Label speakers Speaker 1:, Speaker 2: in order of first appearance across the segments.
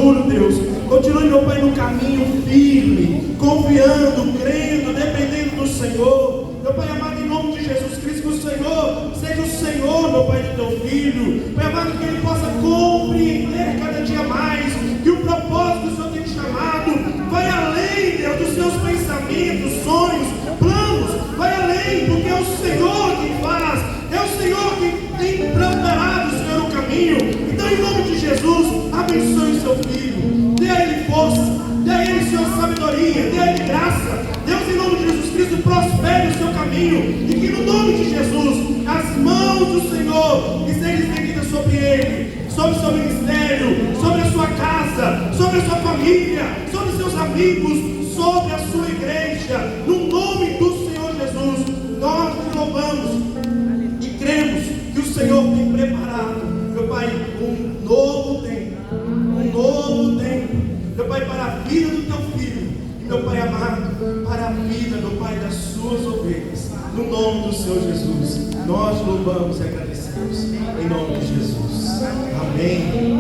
Speaker 1: seguro, Deus. Continue, meu Pai, no caminho firme, confiando, crendo, dependendo do Senhor. Meu Pai amado, em nome de Jesus Cristo, que o Senhor seja o Senhor, meu Pai, do teu filho. Pai amado, que ele possa compreender cada dia mais que o propósito que o Senhor tem chamado vai além, Deus, dos seus pensamentos, sonhos, planos. Vai além, porque é o Senhor quem faz, é o Senhor quem tem preparado, Senhor, o caminho. Então, em nome de Jesus, abençoe o seu filho, dê a ele força, dê a ele, Senhor, sabedoria, dê a ele graça. Deus, em nome de Jesus Cristo, prospere o seu caminho, e que no nome de Jesus, as mãos do Senhor estejam estendidas sobre ele, sobre o seu ministério, sobre a sua casa, sobre a sua família, sobre os seus amigos, sobre a sua igreja. No nome do Senhor Jesus, nós te louvamos e cremos que o Senhor tem preparado, meu Pai, um novo tempo, meu Pai, para a vida do teu filho, e meu Pai amado, para a vida, meu Pai, das suas ovelhas. No nome do Senhor Jesus, nós louvamos e agradecemos, em nome de Jesus. Amém.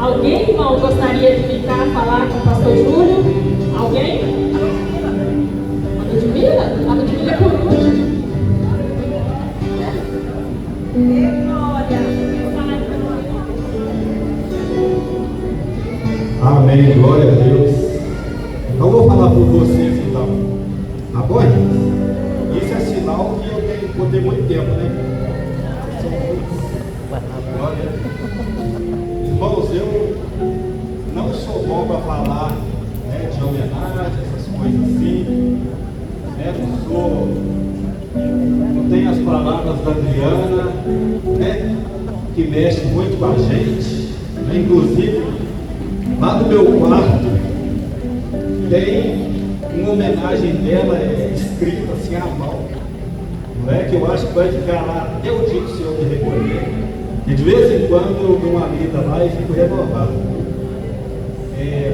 Speaker 2: Alguém, irmão, gostaria de ficar, falar com o pastor Júlio? Alguém? A Ludmila? A Ludmila é por último.
Speaker 3: Amém, glória a Deus. Então vou falar por vocês então. Tá bom? Isso é sinal que eu vou ter muito tempo, né? Glória. Irmãos, eu não sou bom para falar, né, de homenagem, essas coisas assim. Né? Não tenho as palavras da Adriana, né, que mexe muito com a gente. Né? Inclusive, lá no meu quarto tem uma homenagem dela escrita assim à mão, não é? Que eu acho que vai ficar lá até o dia que o Senhor me recolher. E de vez em quando eu dou uma lida lá e fico renovado.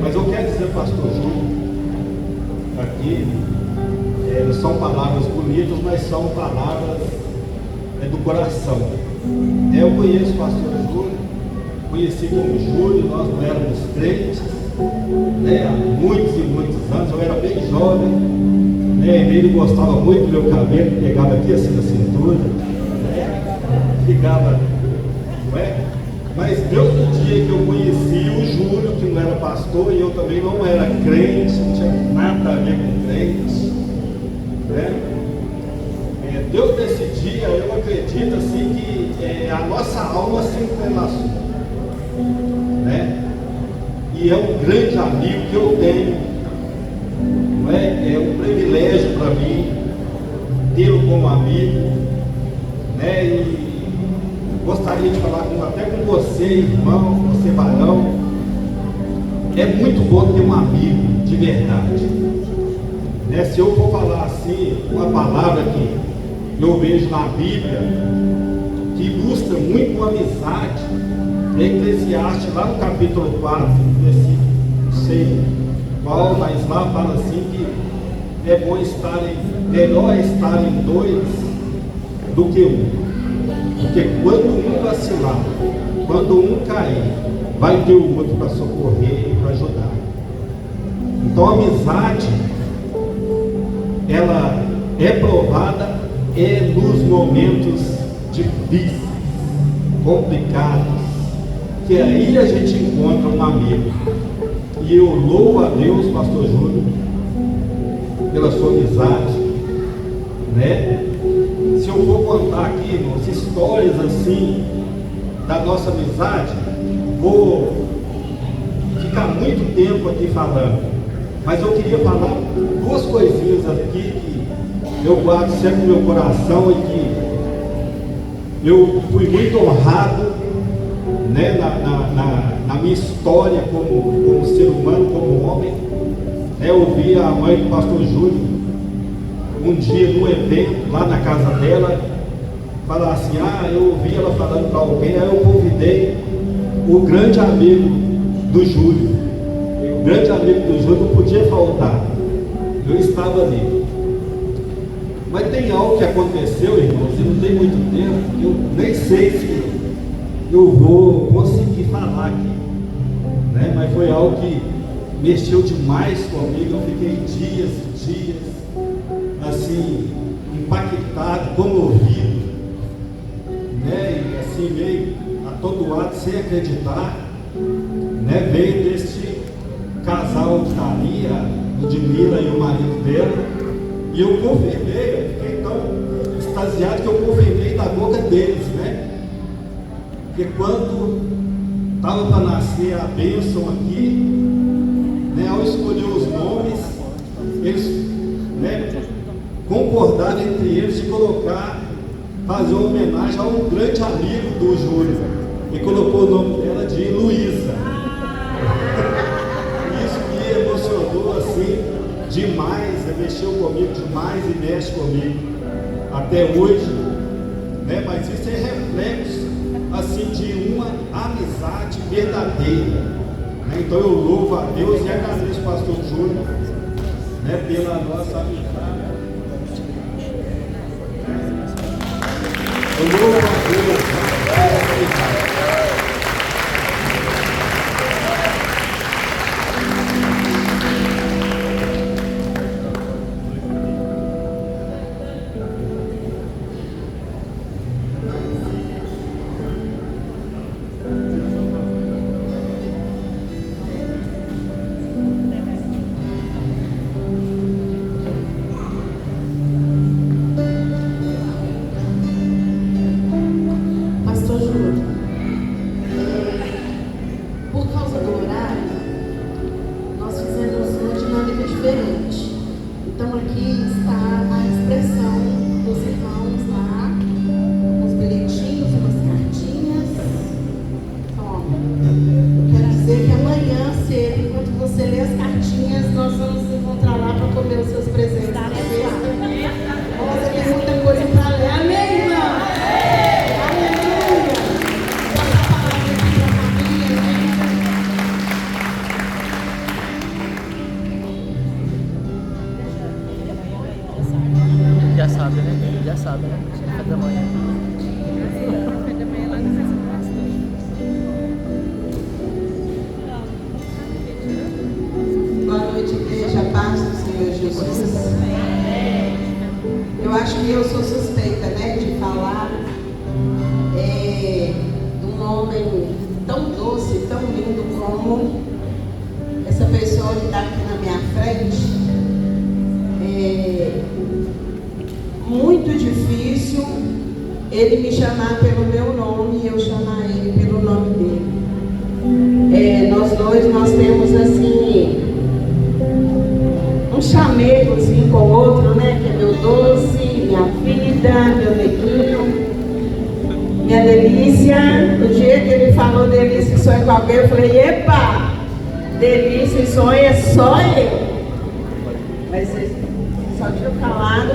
Speaker 3: Mas eu quero dizer, pastor Júlio, aqui, não são palavras bonitas, mas são palavras do coração. Eu conheço o pastor Júlio, conheci como Júlio, nós não éramos crentes, né, há muitos e muitos anos, eu era bem jovem, né, ele gostava muito do meu cabelo, pegava aqui assim na cintura, né, ficava, não é? Mas Deus, no dia que eu conheci o Júlio, que não era pastor, e eu também não era crente, não tinha nada a ver com crente, né? Deus, nesse dia, eu acredito assim que a nossa alma se entrelaçou, né? E é um grande amigo que eu tenho, não é? É um privilégio para mim tê-lo como amigo, né? E gostaria de falar até com você, irmão, você varão. É muito bom ter um amigo de verdade, né? Se eu for falar assim, uma palavra que eu vejo na Bíblia, que ilustra muito uma amizade, é Eclesiastes, lá no capítulo 4, versículo, não sei qual, mas lá fala assim que é bom melhor estarem dois do que um. Porque quando um vacilar, quando um cair, vai ter o outro para socorrer e para ajudar. Então a amizade, ela é provada nos momentos difíceis, complicados, que aí a gente encontra um amigo. E eu louvo a Deus, pastor Júlio, pela sua amizade, né? Se eu for contar aqui, irmãos, histórias assim da nossa amizade, vou ficar muito tempo aqui falando, mas eu queria falar duas coisinhas aqui que eu guardo sempre no meu coração e que eu fui muito honrado, né, na minha história como ser humano, como homem. Eu vi a mãe do pastor Júlio um dia num evento lá na casa dela falar assim, eu ouvi ela falando para alguém, aí eu convidei o grande amigo do Júlio. O grande amigo do Júlio não podia faltar, eu estava ali. Mas tem algo que aconteceu, irmãos, e não tem muito tempo, eu nem sei se eu vou conseguir falar aqui, né? Mas foi algo que mexeu demais comigo. Eu fiquei dias e dias assim, impactado, comovido, né? E assim, meio atordoado, sem acreditar, né? Veio deste casal que está ali, a Ludmila e o marido dela, e eu confirmei, eu fiquei tão extasiado que eu confirmei da boca deles, né? Porque quando estava para nascer a bênção aqui, né, ao escolher os nomes, eles, né, concordaram entre eles de fazer uma homenagem a um grande amigo do Júlio, e colocou o nome dela de Luísa. Isso me emocionou assim demais, mexeu comigo demais e mexe comigo até hoje, né? Mas isso é reflexo assim de uma amizade verdadeira, né? Então eu louvo a Deus e agradeço o pastor Júlio, né, pela nossa amizade. Eu louvo a Deus pela amizade.
Speaker 4: passado, né? Café da manhã.
Speaker 5: Boa noite, igreja, paz do Senhor Jesus. Eu acho que eu sou suspeita, né, de falar de um homem tão doce, tão lindo como essa pessoa que está aqui na minha frente. É muito difícil ele me chamar pelo meu nome e eu chamar ele pelo nome dele. Nós dois, nós temos assim um chamego assim com o outro, né? Que é meu doce, minha vida, meu neguinho, minha delícia. No dia que ele falou delícia e sonho com alguém, eu falei, epa, delícia e sonho é só eu. Mas só tinha falado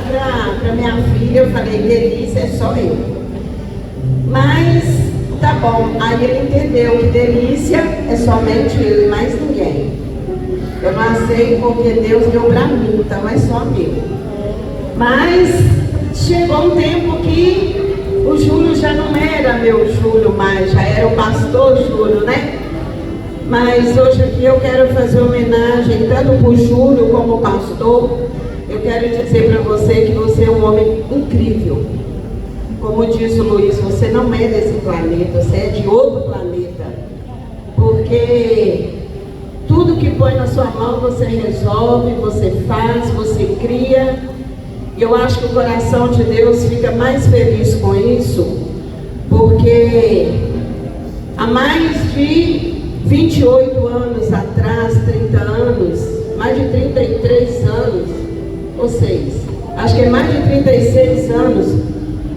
Speaker 5: para minha filha, eu falei, delícia é só eu. Mas tá bom, aí ele entendeu que delícia é somente eu e mais ninguém. Eu não sei porque Deus deu para mim, então é só meu. Mas chegou um tempo que o Júlio já não era meu Júlio mais, já era o pastor Júlio, né? Mas hoje aqui eu quero fazer homenagem tanto para o Júlio como o pastor. Eu quero dizer para você que você é um homem incrível. Como diz o Luiz, você não é desse planeta, você é de outro planeta. Porque tudo que põe na sua mão você resolve, você faz, você cria. E eu acho que o coração de Deus fica mais feliz com isso, porque há mais de 28 anos atrás, 30 anos, mais de 33 anos, ou seja, acho que é mais de 36 anos,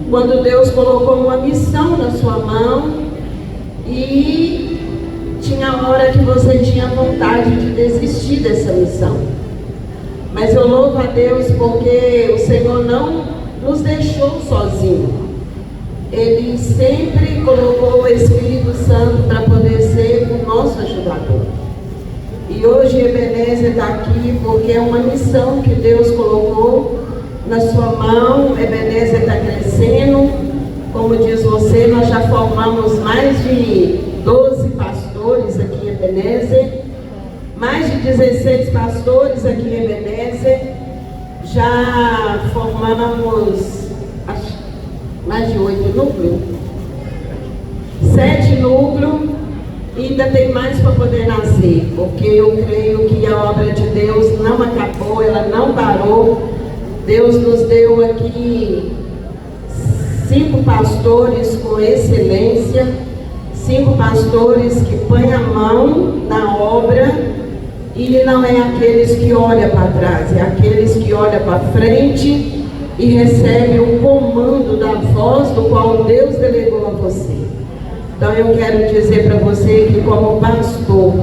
Speaker 5: quando Deus colocou uma missão na sua mão e tinha hora que você tinha vontade de desistir dessa missão. Mas eu louvo a Deus porque o Senhor não nos deixou sozinhos. Ele sempre colocou o Espírito Santo para poder ser o nosso ajudador. E hoje Ebenezer está aqui porque é uma missão que Deus colocou na sua mão. Ebenezer está crescendo. Como diz você, nós já formamos mais de 12 pastores aqui em Ebenezer. Mais de 16 pastores aqui em Ebenezer. Já formamos mais de 8 núcleos. 7 núcleos. E ainda tem mais para poder nascer. Porque eu creio que a obra de Deus não acabou, ela não parou. Deus nos deu aqui 5 pastores com excelência. 5 pastores que põem a mão na obra. E não é aqueles que olham para trás, é aqueles que olham para frente e recebem o comando da voz do qual Deus delegou a você. Então eu quero dizer para você que como pastor,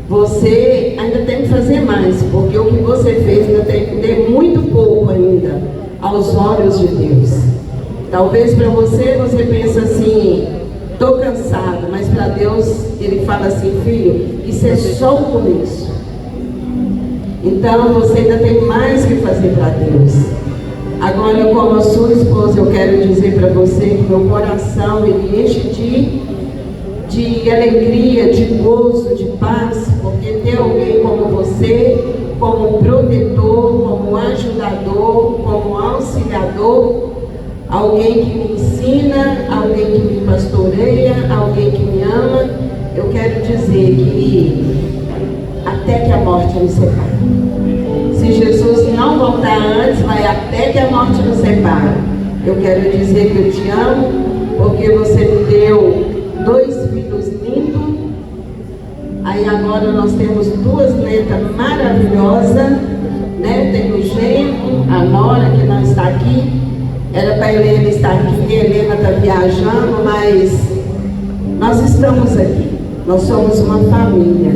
Speaker 5: você ainda tem que fazer mais, porque o que você fez ainda tem muito pouco ainda aos olhos de Deus. Talvez para você pense assim, estou cansado, mas para Deus Ele fala assim, filho, isso é só o começo. Então você ainda tem mais que fazer para Deus. Agora, como a sua esposa, eu quero dizer para você que meu coração ele enche de alegria, de gozo, de paz, porque ter alguém como você, como protetor, como ajudador, como auxiliador, alguém que me ensina, alguém que me pastoreia, alguém que me ama, eu quero dizer que até que a morte nos separe. Se Jesus não voltar antes, vai até que a morte nos separe. Eu quero dizer que eu te amo, porque você me deu 2 filhos lindos. Aí agora nós temos 2 netas maravilhosas, né? Tem o genro, a nora que não está aqui. Era para a Helena estar aqui, a Helena está viajando, mas nós estamos aqui. Nós somos uma família.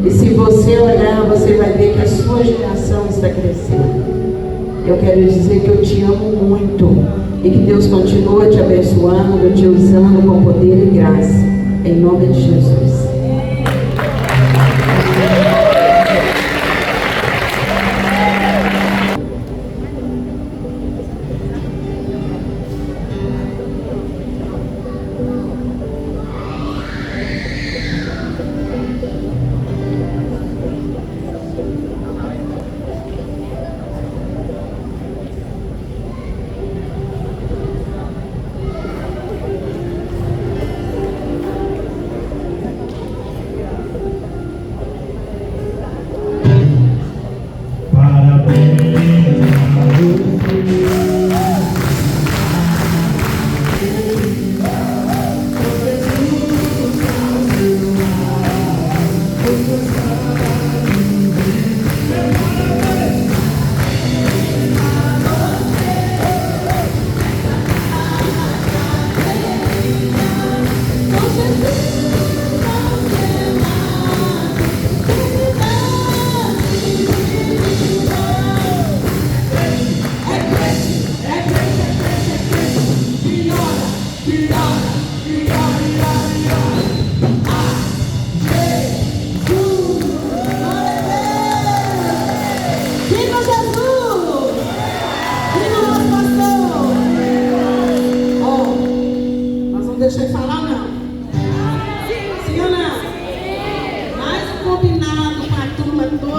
Speaker 5: E se você olhar, você vai ver que a sua geração está crescendo. Eu quero dizer que eu te amo muito. E que Deus continue te abençoando, te usando com poder e graça. Em nome de Jesus.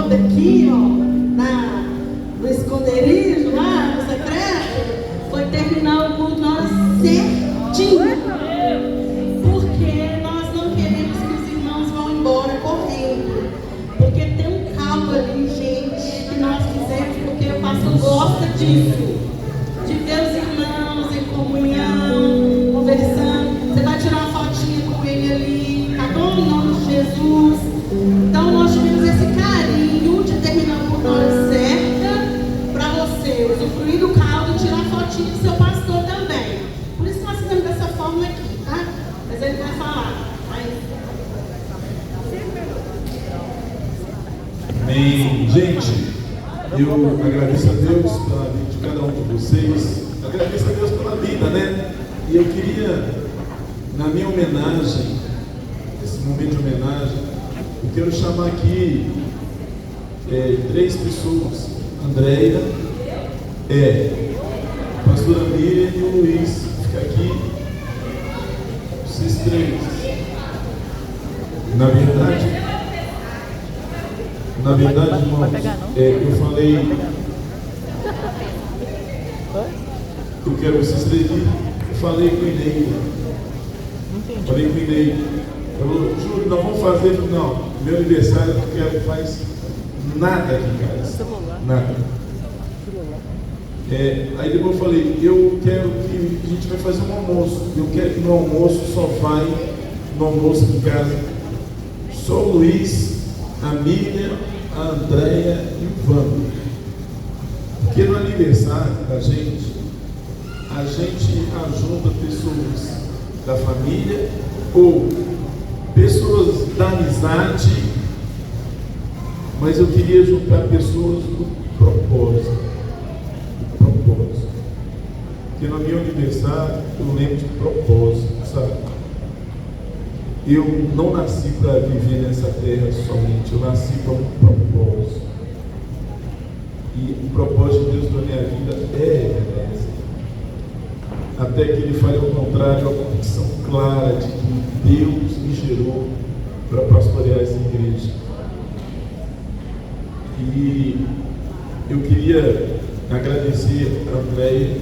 Speaker 5: toda aqui, ó, no esconderijo, lá no secreto, foi terminar o culto na hora certinha. Porque nós não queremos que os irmãos vão embora correndo. Porque tem um caldo ali, gente, que nós fizemos, porque o pastor gosta disso. De ver os irmãos em comunhão, conversando. Você vai tirar uma fotinha com ele ali, tá bom? Em nome de Jesus. Então nós tivemos esse carinho de terminar o culto na hora certa, para você usufruir do caldo e tirar fotinha do seu pastor também. Por isso nós fizemos dessa forma aqui, tá? Mas ele vai falar.
Speaker 3: Amém. Gente, eu agradeço a Deus pela vida de cada um de vocês. Agradeço a Deus pela vida, né? E eu queria, na minha homenagem, esse momento de homenagem, eu quero chamar aqui 3 pessoas. Andréia, pastora Miriam e o Luiz. Fica aqui, vocês 3. Na verdade, irmãos, eu falei, eu quero vocês 3 aqui. Eu falei com o Inei. Falou, Júlio, nós vamos fazer. Não, meu aniversário eu não quero que faz nada aqui em casa. Nada. Aí depois eu falei, eu quero que a gente vai fazer um almoço. Eu quero que no almoço só vai, no almoço em casa, só o Luiz, a Miriam, a Andréia e o Vando. Porque no aniversário da gente, a gente ajunta pessoas da família ou pessoas da amizade, mas eu queria juntar pessoas do propósito. Porque no meu aniversário eu lembro de propósito, sabe? Eu não nasci para viver nessa terra somente, eu nasci para um propósito. E o propósito de Deus na minha vida é ebenezer. Até que Ele fale ao contrário, a convicção clara de que Deus me gerou para pastorear essa igreja. E eu queria agradecer a Andréia,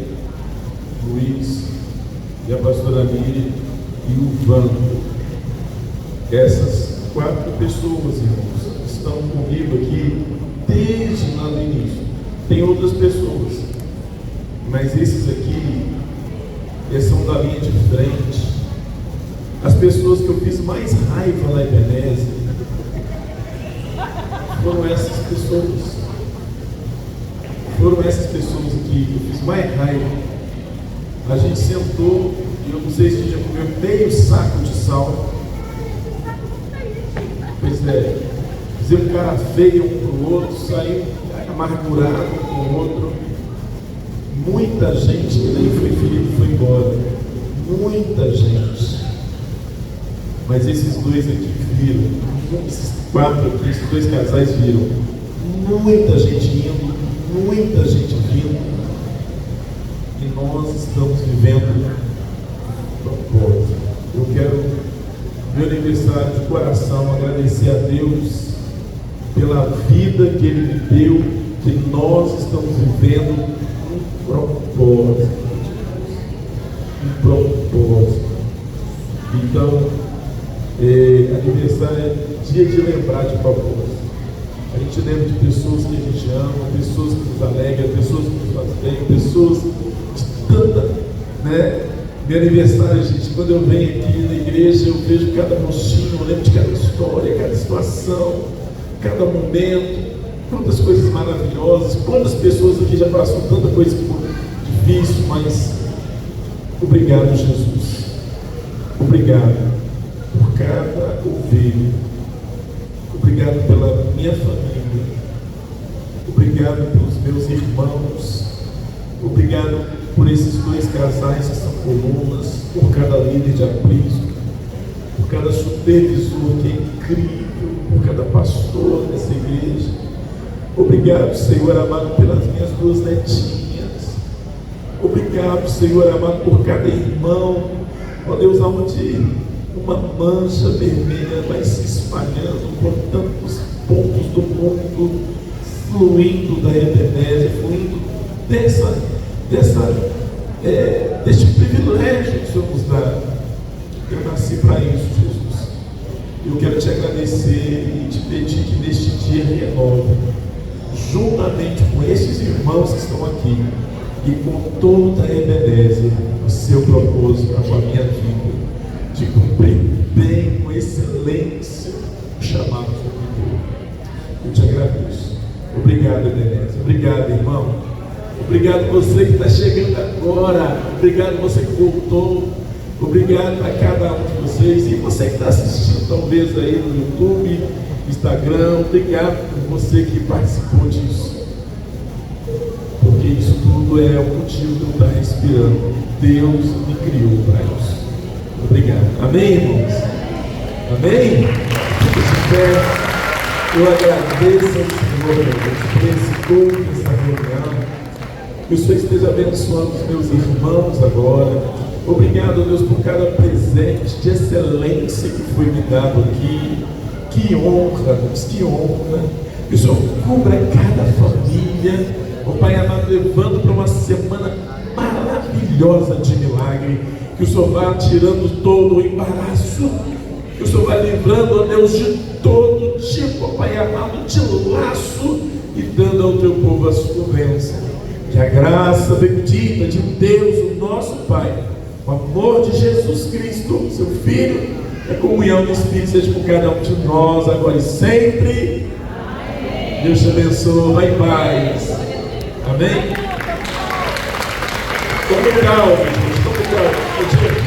Speaker 3: Luiz e a pastora Miriam e o Vando. Essas 4 pessoas, irmãos, estão comigo aqui desde lá no início. Tem outras pessoas, mas esses aqui são da linha de frente. As pessoas que eu fiz mais raiva lá em Ebenezer foram essas pessoas. Foram essas pessoas aqui que eu fiz mais raiva. A gente sentou e eu não sei se já comeu meio saco de sal. Pois é, fazer um cara feio um para o outro, sair amargurado um com o outro. Muita gente que nem foi feliz foi embora. Muita gente. Mas esses 2 aqui viram. Esses 4 aqui, esses 2 casais viram. Muita gente indo, muita gente vindo. E nós estamos vivendo propósito. Eu quero, meu aniversário de coração, agradecer a Deus pela vida que Ele me deu, que nós estamos vivendo um propósito. Um propósito. Então, aniversário é dia de lembrar de propósito. A gente lembra de pessoas que a gente ama, pessoas que nos alegram, pessoas que nos fazem bem, pessoas de tanta, né? Meu aniversário, gente, quando eu venho aqui na igreja, eu vejo cada rostinho, eu lembro de cada história, cada situação, cada momento, quantas coisas maravilhosas, quantas pessoas aqui já passaram tanta coisa difícil, mas obrigado, Jesus. Obrigado por cada ovelha. Obrigado pela minha família. Obrigado pelos meus irmãos. Obrigado por esses 2 casais que são colunas, por cada líder de aprisco, por cada supervisor que é incrível, por cada pastor dessa igreja. Obrigado, Senhor amado, pelas minhas 2 netinhas. Obrigado, Senhor amado, por cada irmão. Ó Deus, aonde uma mancha vermelha vai se espalhando por tantos pontos do mundo, fluindo da Ebenezer, fluindo deste privilégio que o Senhor nos dá. Eu nasci para isso, Jesus. Eu quero te agradecer e te pedir que neste dia renove, juntamente com estes irmãos que estão aqui e com toda a Ebenezer, o seu propósito para a minha vida, de cumprir bem, com excelência, o chamado que eu me deu. Eu te agradeço. Obrigado, Ebenezer. Obrigado, irmão. Obrigado você que está chegando agora. Obrigado você que voltou. Obrigado a cada um de vocês. E você que está assistindo, talvez aí no YouTube, Instagram. Obrigado por você que participou disso. Porque isso tudo é o motivo de eu estar respirando. Deus me criou para isso. Obrigado. Amém, irmãos? Amém? Fique de pé. Eu agradeço ao Senhor, por esse culto, essa reunião. Que o Senhor esteja abençoando os meus irmãos agora. Obrigado, Deus, por cada presente de excelência que foi me dado aqui. Que honra, Deus, que honra. Que o Senhor cubra cada família. O Pai amado, levando para uma semana maravilhosa de milagre. Que o Senhor vá tirando todo o embaraço. Que o Senhor vá livrando, ó Deus, de todo tipo, ó Pai amado, de laço. E dando ao teu povo a sua bênção. Que a graça bendita de Deus, o nosso Pai, o amor de Jesus Cristo, seu Filho, e a comunhão do Espírito seja com cada um de nós, agora e sempre. Amém. Deus te abençoe. Vai em paz. Amém? Tome calma, gente. Tome calma.